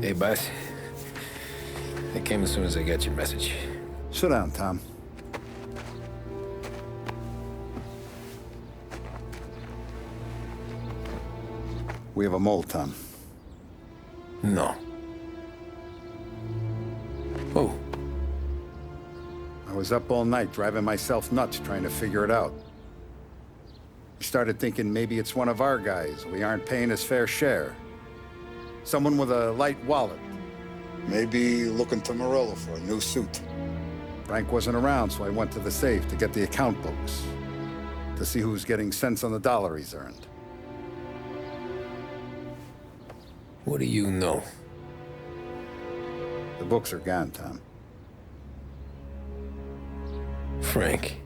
Hey, boss. I came as soon as I got your message. Sit down, Tom. We have a mole, Tom. No. Oh. I was up all night driving myself nuts trying to figure it out. I started thinking maybe it's one of our guys. We aren't paying his fair share. Someone with a light wallet. Maybe looking to Morello for a new suit. Frank wasn't around, so I went to the safe to get the account books. To see who's getting cents on the dollar he's earned. What do you know? The books are gone, Tom. Frank.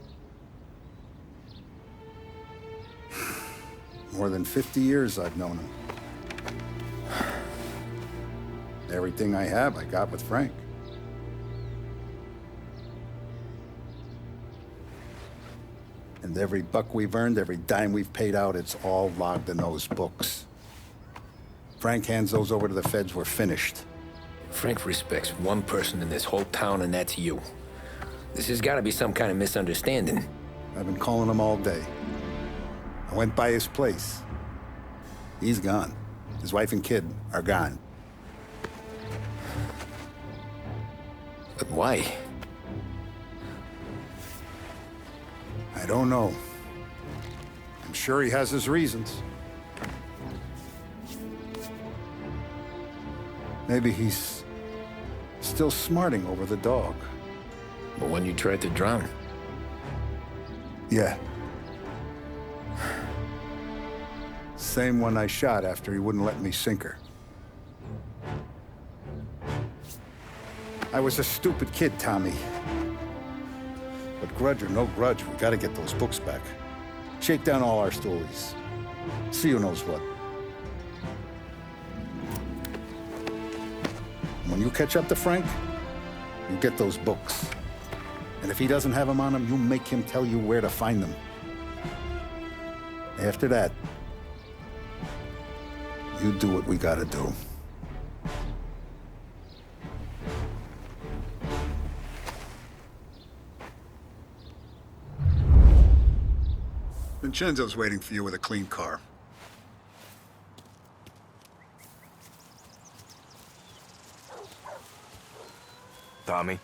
More than 50 years I've known him. Everything I have, I got with Frank. And every buck we've earned, every dime we've paid out, it's all logged in those books. Frank hands those over to the feds, we're finished. Frank respects one person in this whole town, and that's you. This has got to be some kind of misunderstanding. I've been calling him all day. I went by his place. He's gone. His wife and kid are gone. But why? I don't know. I'm sure he has his reasons. Maybe he's still smarting over the dog. The one you tried to drown? Yeah. Same one I shot after he wouldn't let me sink her. I was a stupid kid, Tommy. But grudge or no grudge, we gotta get those books back. Shake down all our stories. See who knows what. When you catch up to Frank, you get those books. And if he doesn't have them on him, you make him tell you where to find them. After that, you do what we gotta do. Vincenzo's waiting for you with a clean car. Tommy?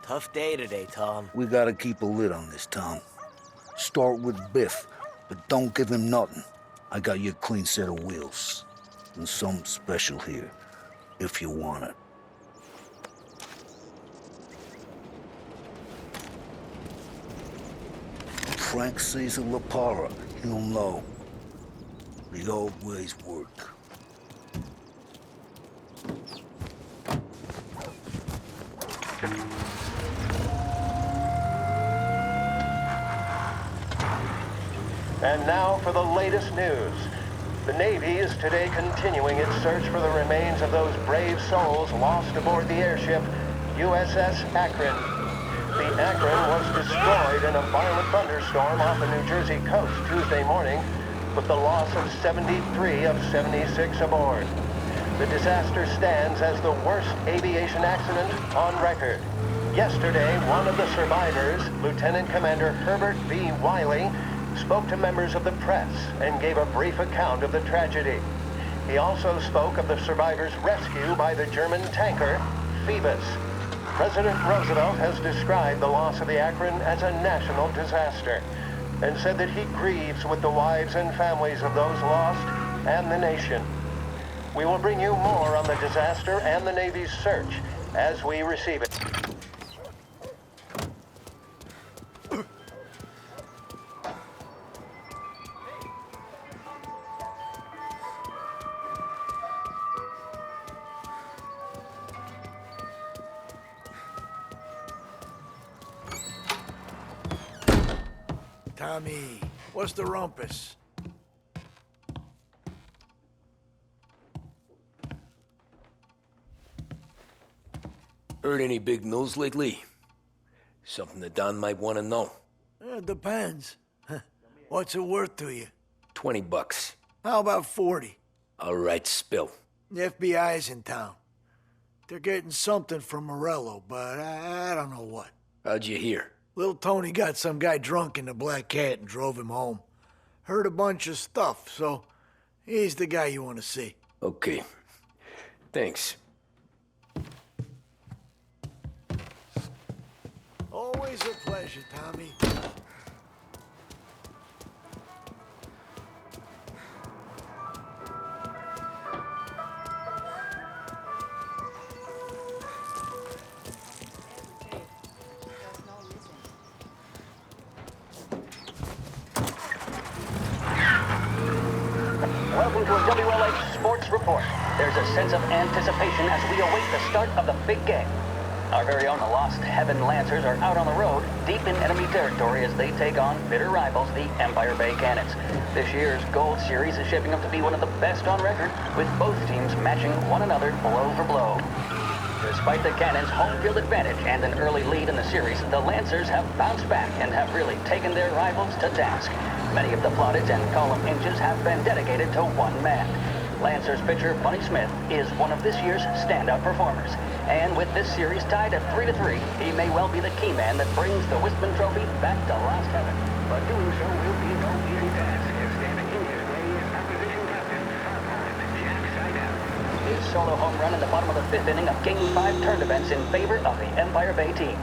Tough day today, Tom. We gotta keep a lid on this, Tom. Start with Biff, but don't give him nothing. I got you a clean set of wheels. And something special here, if you want it. Frank sees a La Parra, he'll know. The old ways work. And now for the latest news. The Navy is today continuing its search for the remains of those brave souls lost aboard the airship USS Akron. The Akron was destroyed in a violent thunderstorm off the New Jersey coast Tuesday morning, with the loss of 73 of 76 aboard. The disaster stands as the worst aviation accident on record. Yesterday, one of the survivors, Lieutenant Commander Herbert B. Wiley, spoke to members of the press and gave a brief account of the tragedy. He also spoke of the survivors' rescue by the German tanker, Phoebus. President Roosevelt has described the loss of the Akron as a national disaster and said that he grieves with the wives and families of those lost and the nation. We will bring you more on the disaster and the Navy's search as we receive it. Tommy, what's the rumpus? Heard any big news lately? Something that Don might want to know. It depends. What's it worth to you? $20. How about 40? All right, spill. The FBI's in town. They're getting something from Morello, but I don't know what. How'd you hear? Little Tony got some guy drunk in the Black Cat and drove him home. Heard a bunch of stuff, so he's the guy you want to see. Okay. Thanks. Always a pleasure, Tommy. Welcome to a WLH Sports Report. There's a sense of anticipation as we await the start of the big game. Our very own Lost Heaven Lancers are out on the road, deep in enemy territory as they take on bitter rivals, the Empire Bay Cannons. This year's Gold Series is shaping up to be one of the best on record, with both teams matching one another blow for blow. Despite the Cannons' home field advantage and an early lead in the series, the Lancers have bounced back and have really taken their rivals to task. Many of the plaudits and column inches have been dedicated to one man. Lancers pitcher Bunny Smith is one of this year's standout performers. And with this series tied at 3-3, he may well be the key man that brings the Wistman Trophy back to Lost Heaven. But doing so will be no easy task, as standing in his way is opposition captain, Jack Seidel. His solo home run in the bottom of the fifth inning of Game 5 turned events in favor of the Empire Bay team.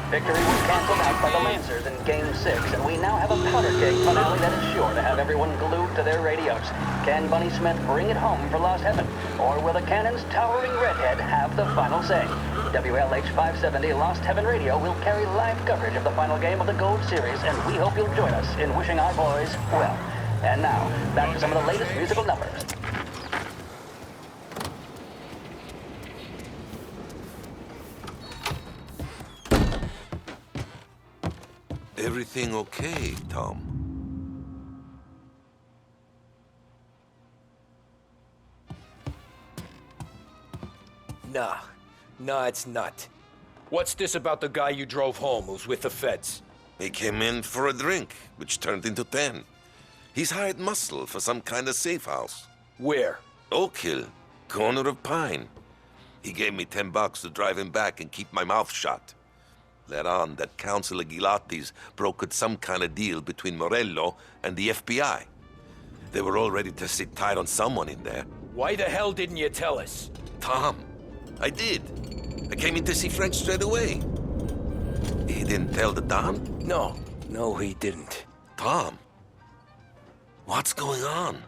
Victory was canceled out by the Lancers in Game 6, and we now have a powder keg finale that is sure to have everyone glued to their radios. Can Bunny Smith bring it home for Lost Heaven? Or will the Cannon's towering redhead have the final say? WLH 570 Lost Heaven Radio will carry live coverage of the final game of the Gold Series, and we hope you'll join us in wishing our boys well. And now, back to some of the latest musical numbers. Everything okay, Tom? Nah, it's not. What's this about the guy you drove home who's with the feds? He came in for a drink, which turned into 10. He's hired muscle for some kind of safe house. Where? Oak Hill, corner of Pine. He gave me $10 to drive him back and keep my mouth shut. Let on that Councilor Gilatti's brokered some kind of deal between Morello and the FBI. They were all ready to sit tight on someone in there. Why the hell didn't you tell us? Tom, I did. I came in to see Frank straight away. He didn't tell the Don? No, he didn't. Tom, what's going on?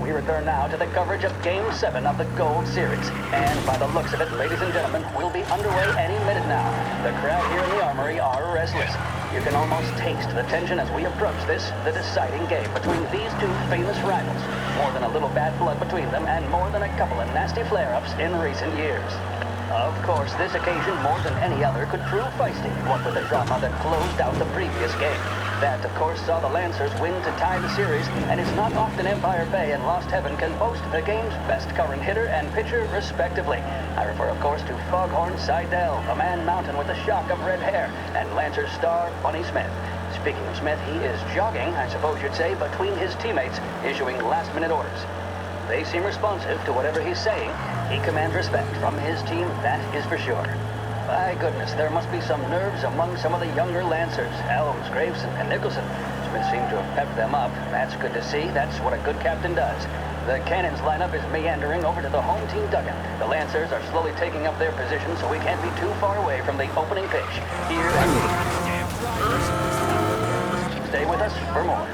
We return now to the coverage of Game 7 of the Gold Series. And by the looks of it, ladies and gentlemen, we'll be underway any minute now. The crowd here in the Armory are restless. You can almost taste the tension as we approach this, the deciding game between these two famous rivals. More than a little bad blood between them, and more than a couple of nasty flare-ups in recent years. Of course, this occasion, more than any other, could prove feisty, what with the drama that closed out the previous game. That, of course, saw the Lancers win to tie the series, and it's not often Empire Bay and Lost Heaven can boast the game's best current hitter and pitcher, respectively. I refer, of course, to Foghorn Seidel, a man mountain with a shock of red hair, and Lancers star Bunny Smith. Speaking of Smith, he is jogging, I suppose you'd say, between his teammates, issuing last-minute orders. They seem responsive to whatever he's saying. He commands respect from his team, that is for sure. By goodness, there must be some nerves among some of the younger Lancers. Elms, Graveson, and Nicholson. Smith seemed to have pepped them up. That's good to see. That's what a good captain does. The Cannons lineup is meandering over to the home team dugout. The Lancers are slowly taking up their position, so we can't be too far away from the opening pitch. Here and stay with us for more.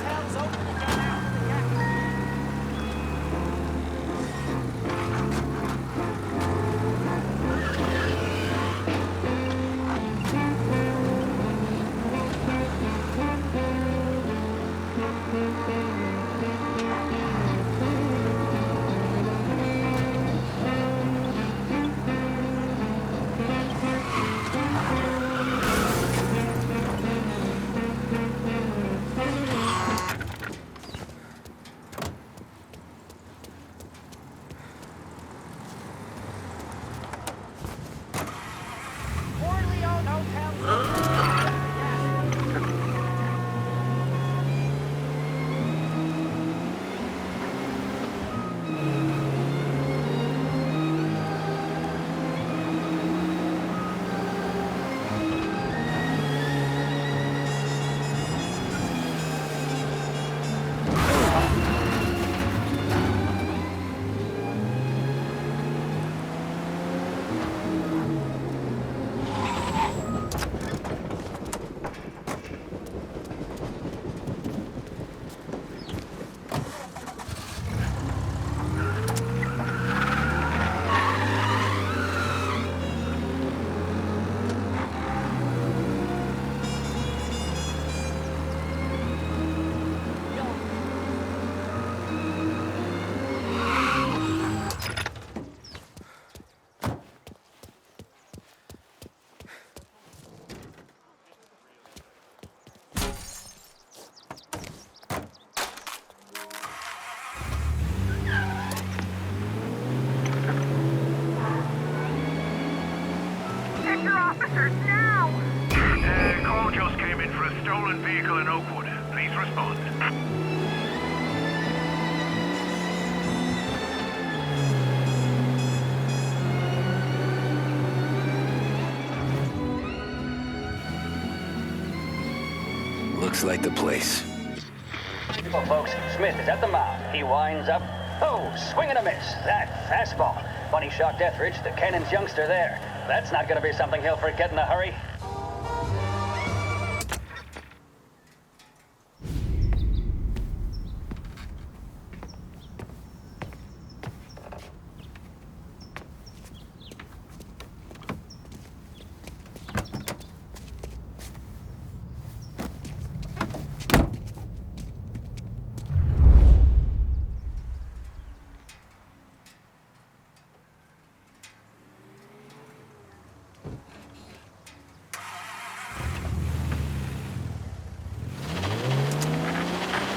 Please respond. Looks like the place. Well, folks, Smith is at the mound. He winds up. Oh, swing and a miss. That fastball. Funny shot, Deathridge, the Cannon's youngster there. That's not going to be something he'll forget in a hurry.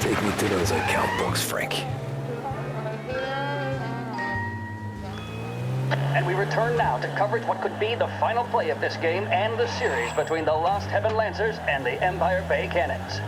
Take me to those account books, Frank. And we return now to coverage what could be the final play of this game and the series between the Lost Heaven Lancers and the Empire Bay Cannons.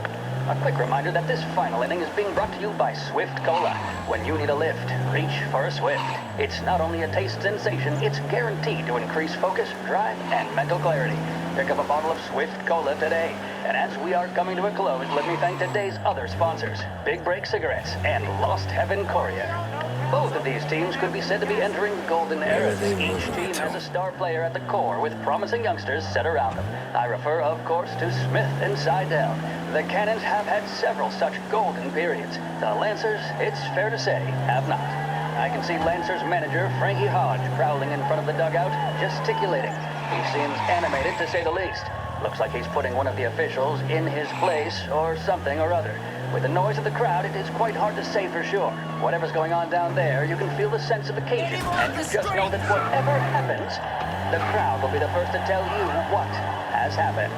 A quick reminder that this final inning is being brought to you by Swift Cola. When you need a lift, reach for a Swift. It's not only a taste sensation, it's guaranteed to increase focus, drive, and mental clarity. Pick up a bottle of Swift Cola today. And as we are coming to a close, let me thank today's other sponsors, Big Break Cigarettes and Lost Heaven Courier. Both of these teams could be said to be entering golden eras. Each team has a star player at the core with promising youngsters set around them. I refer, of course, to Smith and Seidel. The Cannons have had several such golden periods. The Lancers, it's fair to say, have not. I can see Lancers manager Frankie Hodge prowling in front of the dugout, gesticulating. He seems animated, to say the least. Looks like he's putting one of the officials in his place or something or other. With the noise of the crowd, it is quite hard to say for sure. Whatever's going on down there, you can feel the sense of occasion, and you just know that whatever happens, the crowd will be the first to tell you what has happened.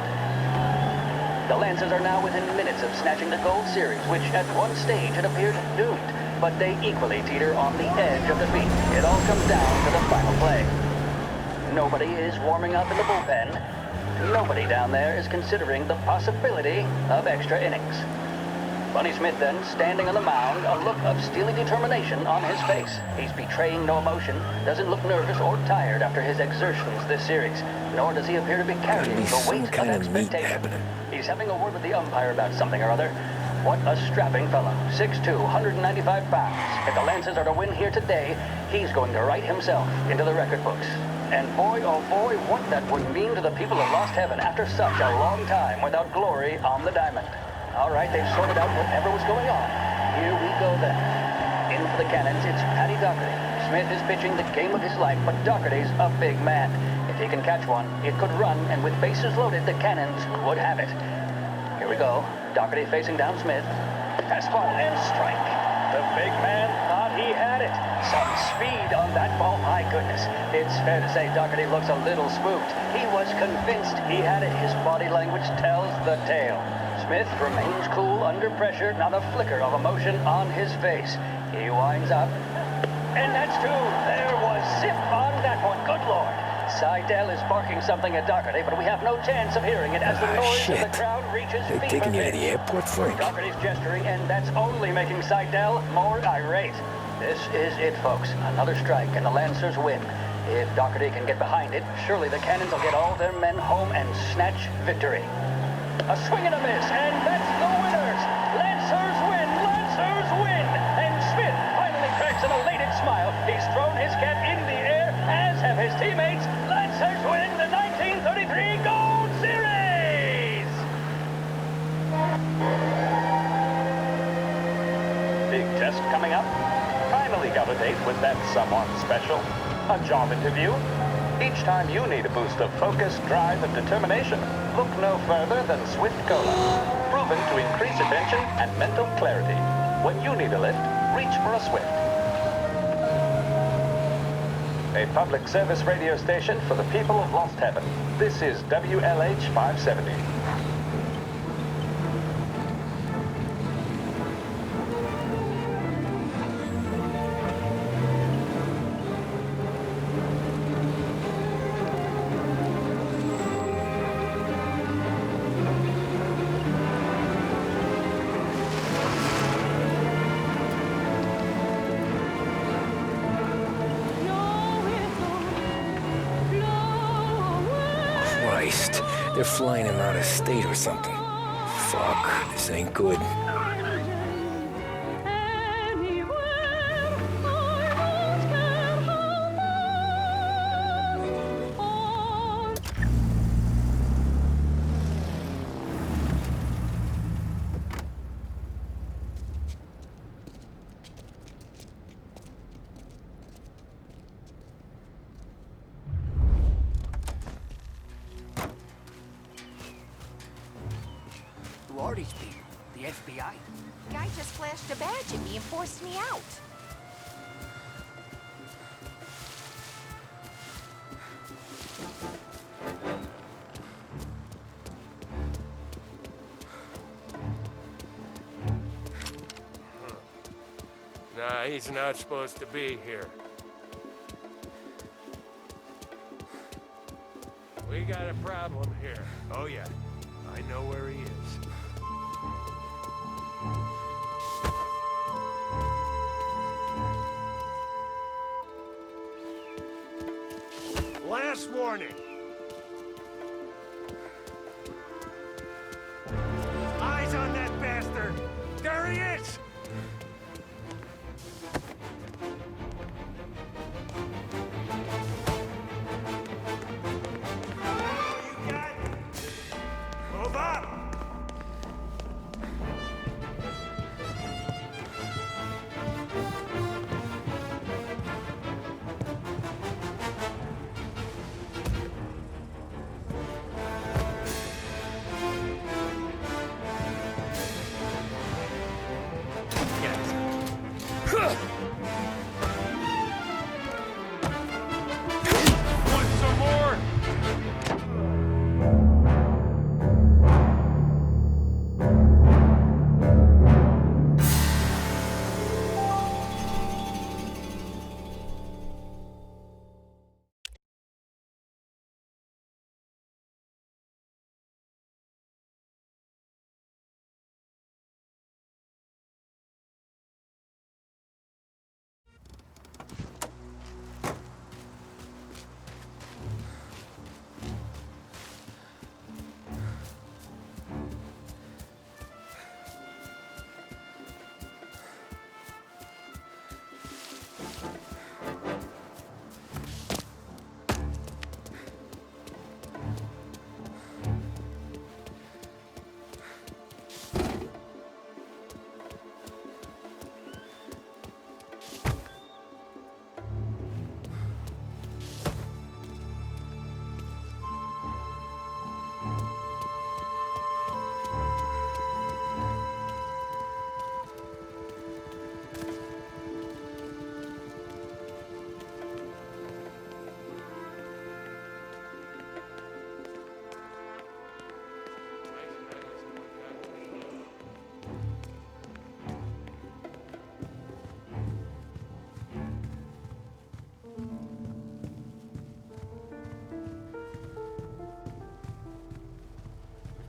The Lancers are now within minutes of snatching the Gold Series, which at one stage had appeared doomed, but they equally teeter on the edge of defeat. It all comes down to the final play. Nobody is warming up in the bullpen. Nobody down there is considering the possibility of extra innings. Bunny Smith then, standing on the mound, a look of steely determination on his face. He's betraying no emotion, doesn't look nervous or tired after his exertions this series, nor does he appear to be carrying the weight of expectation. He's having a word with the umpire about something or other. What a strapping fellow, 6'2", 195 pounds. If the Lancers are to win here today, he's going to write himself into the record books. And boy, oh boy, what that would mean to the people of Lost Heaven after such a long time without glory on the diamond. All right, they've sorted out whatever was going on. Here we go then. In for the Cannons, it's Paddy Doherty. Smith is pitching the game of his life, but Doherty's a big man. If he can catch one, it could run, and with bases loaded, the Cannons would have it. Here we go. Doherty facing down Smith. Fastball and strike. The big man thought he had it. Some speed on that ball, my goodness. It's fair to say Doherty looks a little spooked. He was convinced he had it. His body language tells the tale. Smith remains cool under pressure, not a flicker of emotion on his face. He winds up. And that's two. There was zip on that one. Good Lord. Seidel is barking something at Doherty, but we have no chance of hearing it as the noise of the crowd reaches They're fever taking you to pitch. the airport, Frank? Doherty's gesturing, and that's only making Seidel more irate. This is it, folks. Another strike, and the Lancers win. If Doherty can get behind it, surely the Cannons will get all their men home and snatch victory. A swing and a miss, and that's the winners! Lancers win! Lancers win! And Smith finally cracks an elated smile. He's thrown his cap in the air, as have his teammates. Lancers win the 1933 Gold Series! Big test coming up. Finally got a date with that someone special. A job interview. Each time you need a boost of focus, drive, and determination, look no further than Swift Cola. Proven to increase attention and mental clarity. When you need a lift, reach for a Swift. A public service radio station for the people of Lost Heaven. This is WLH 570. They're flying him out of state or something. Fuck, this ain't good. Who are these people? The FBI? Guy just flashed a badge at me and forced me out. Nah, he's not supposed to be here. We got a problem here. Oh yeah, I know where he is. Last warning. Eyes on that bastard! There he is! You got it. Move up! Want some more?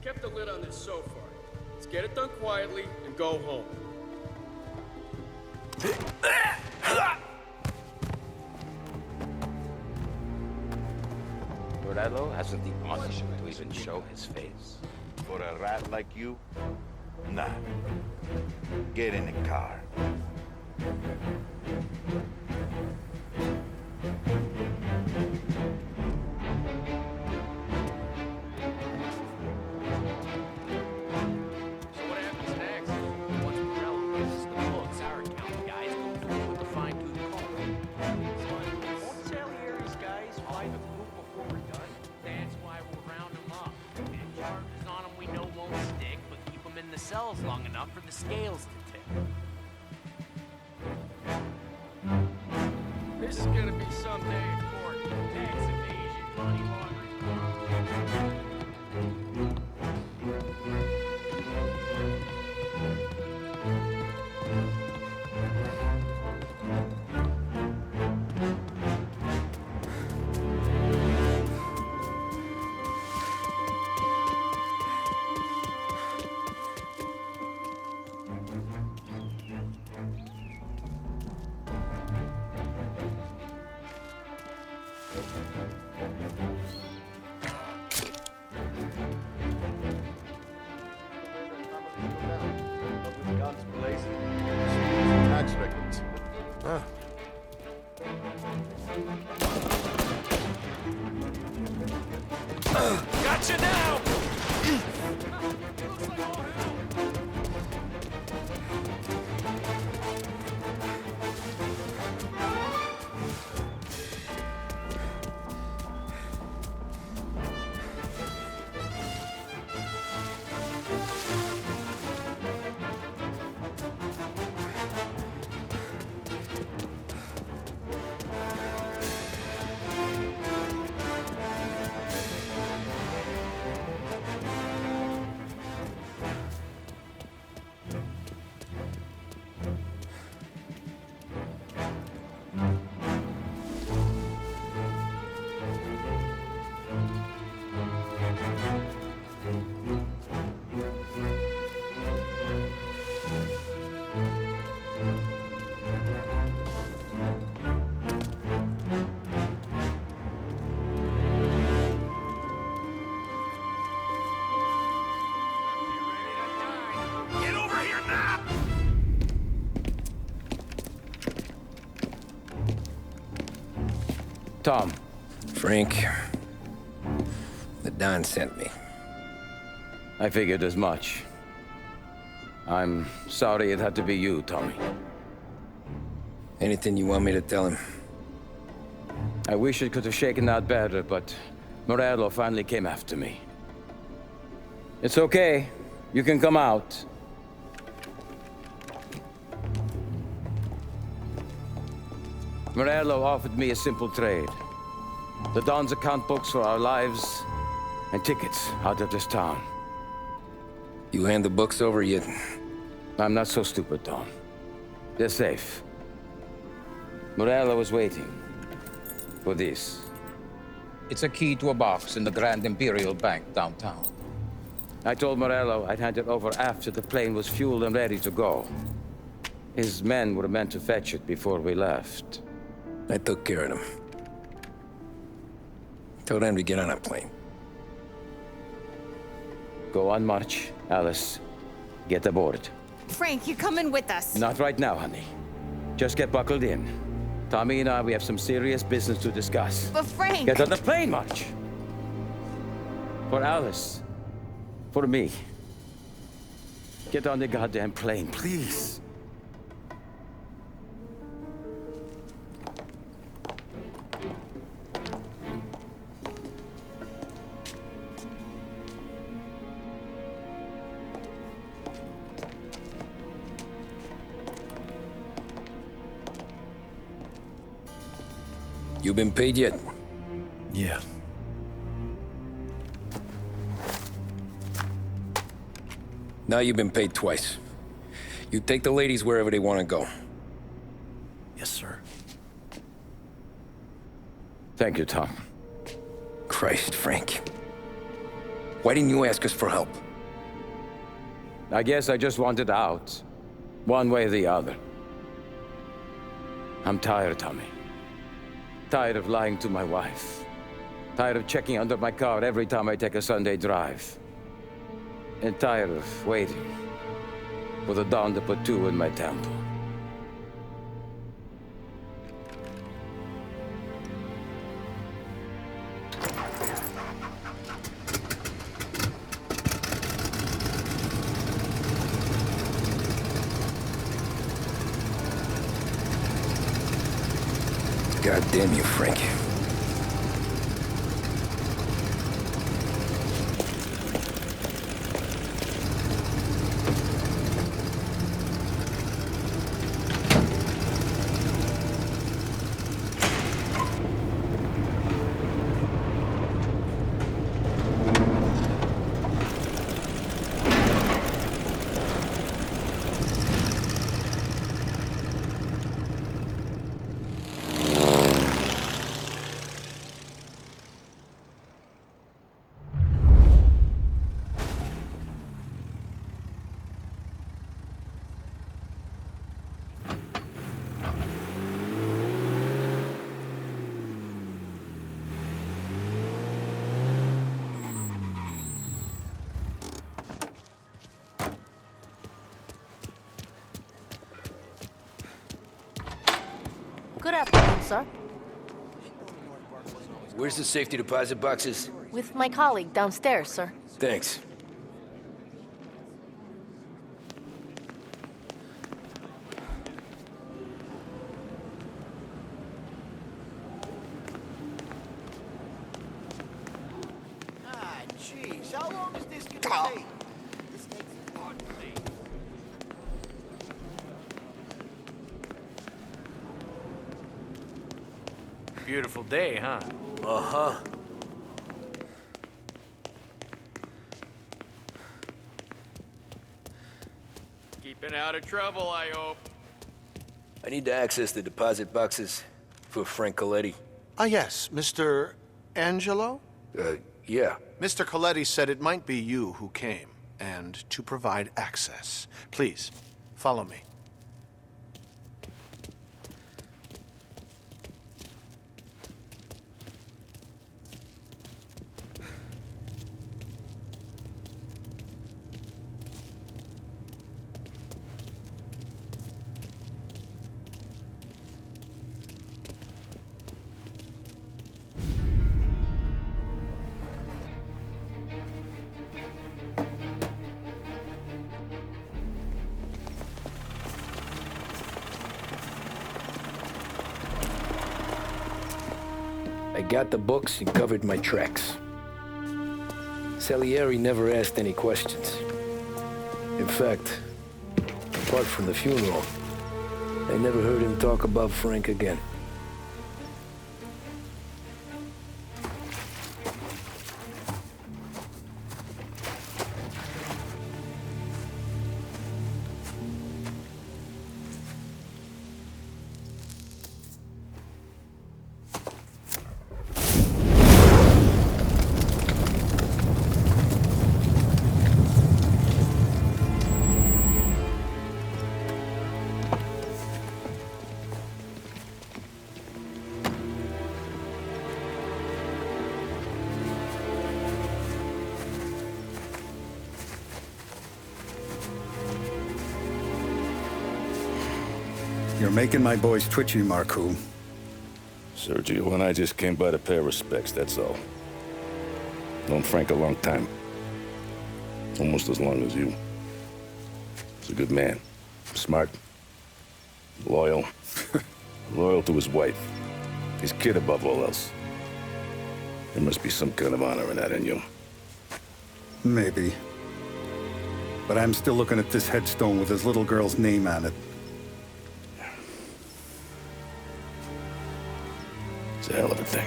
Kept the lid on this so far. Let's get it done quietly and go home. Morello hasn't the honesty to even show his face. For a rat like you? Nah. Get in the car. So what happens next? Once Morello gives us the books, our account guys go through with the fine-tooth comb. Won't tell Harry's guys find the group before we're done. That's why we'll round them up. And charges on them we know won't stick, but keep them in the cells long enough for the scales to tip. This is gonna be some day in court. Tax evasion, money laundering. Gotcha now! Get over here now! Tom. Frank. The Don sent me. I figured as much. I'm sorry it had to be you, Tommy. Anything you want me to tell him? I wish it could have shaken out better, but Morello finally came after me. It's okay. You can come out. Morello offered me a simple trade. The Don's account books for our lives and tickets out of this town. You hand the books over yet? I'm not so stupid, Tom. They're safe. Morello was waiting for this. It's a key to a box in the Grand Imperial Bank downtown. I told Morello I'd hand it over after the plane was fueled and ready to go. His men were meant to fetch it before we left. I took care of them. Told them to get on a plane. Go on, March. Alice, get aboard. Frank, you're coming with us. Not right now, honey. Just get buckled in. Tommy and I, we have some serious business to discuss. But Frank... Get on the plane, March! For Alice. For me. Get on the goddamn plane, please. You been paid yet? Yeah. Now you've been paid twice. You take the ladies wherever they want to go. Yes, sir. Thank you, Tom. Christ, Frank. Why didn't you ask us for help? I guess I just wanted out. One way or the other. I'm tired, Tommy. Tired of lying to my wife. Tired of checking under my car every time I take a Sunday drive. And tired of waiting for the dawn to put two in my temple. God damn you, Frank. Good afternoon, sir. Where's the safety deposit boxes? With my colleague downstairs, sir. Thanks. Ah, jeez. How long is this gonna take? Beautiful day, huh? Uh-huh. Keeping out of trouble, I hope. I need to access the deposit boxes for Frank Coletti. Ah, yes, Mr. Angelo? Yeah. Mr. Coletti said it might be you who came, and to provide access. Please, follow me. I got the books and covered my tracks. Salieri never asked any questions. In fact, apart from the funeral, I never heard him talk about Frank again. You're making my boys twitchy, Marku. Sergio and I just came by to pay our respects, that's all. Known Frank a long time. Almost as long as you. He's a good man. Smart. Loyal. Loyal to his wife. His kid above all else. There must be some kind of honor in that in you. Maybe. But I'm still looking at this headstone with his little girl's name on it. It's a hell of a thing.